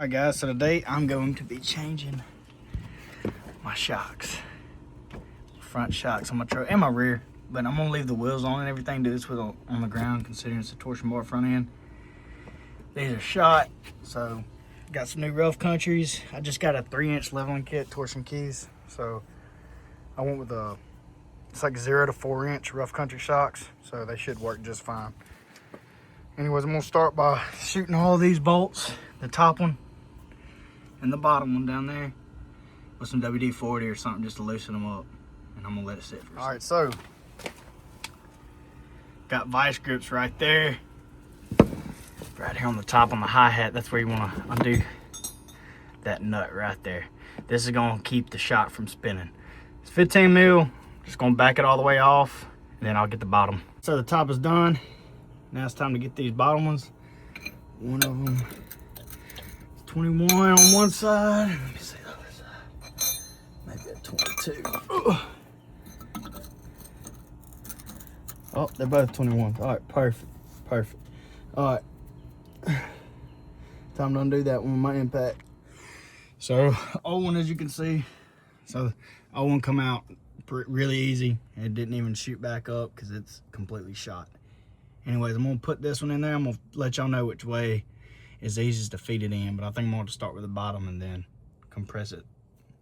Alright guys, so today I'm going to be changing my shocks. Front shocks on my truck and my rear. But I'm gonna leave the wheels on and everything, do this with on the ground considering it's a torsion bar front end. These are shot, so got some new rough countries. I just got a 3-inch leveling kit, torsion keys. So I went with it's like 0 to 4-inch rough country shocks, so they should work just fine. Anyways, I'm gonna start by shooting all these bolts, the top one and the bottom one down there, with some WD-40 or something just to loosen them up. And I'm gonna let it sit for a second. All right, so got vice grips right there. Right here on the top on the hi-hat, that's where you wanna undo that nut right there. This is gonna keep the shock from spinning. It's 15 mil, just gonna back it all the way off, and then I'll get the bottom. So the top is done. Now it's time to get these bottom ones. One of them is 21 on one side. Let me see the other side. Maybe a 22. Oh, they're both 21. All right, perfect, perfect. All right, time to undo that one with my impact. So, old one, as you can see, so old one come out really easy. It didn't even shoot back up because it's completely shot. Anyways, I'm gonna put this one in there. I'm gonna let y'all know which way is easiest to feed it in, but I think I'm going to start with the bottom and then compress it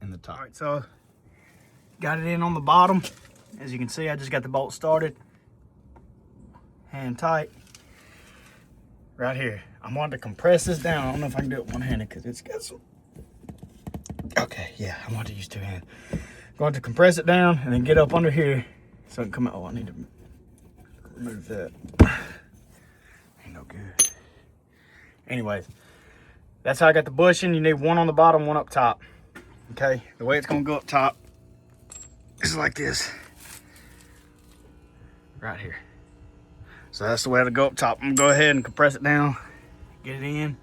in the top. All right, so got it in on the bottom. As you can see, I just got the bolt started. Hand tight. Right here. I'm going to compress this down. I don't know if I can do it one-handed because it's got some... Okay, yeah, I'm going to use two hands. I'm going to compress it down and then get up under here so it can come out. Oh, I need to remove that. Ain't no good. Anyways, that's how I got the bushing. You need one on the bottom, one up top. Okay, the way it's gonna go up top is like this. Right here. So that's the way it'll go up top. I'm gonna go ahead and compress it down, get it in,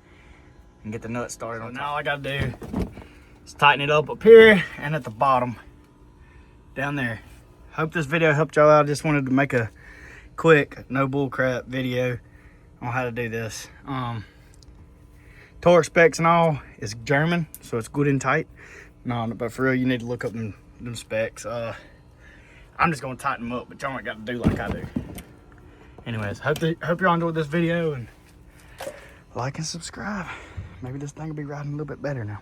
and get the nut started on top. Now all I gotta do is tighten it up here and at the bottom, down there. Hope this video helped y'all out. I just wanted to make a quick, no bullcrap video on how to do this. Torque specs and all is German, so it's good and tight. No, but for real, you need to look up them specs. I'm just gonna tighten them up, but y'all ain't got to do like I do. Anyways, hope y'all enjoyed this video, and like and subscribe. Maybe this thing will be riding a little bit better now.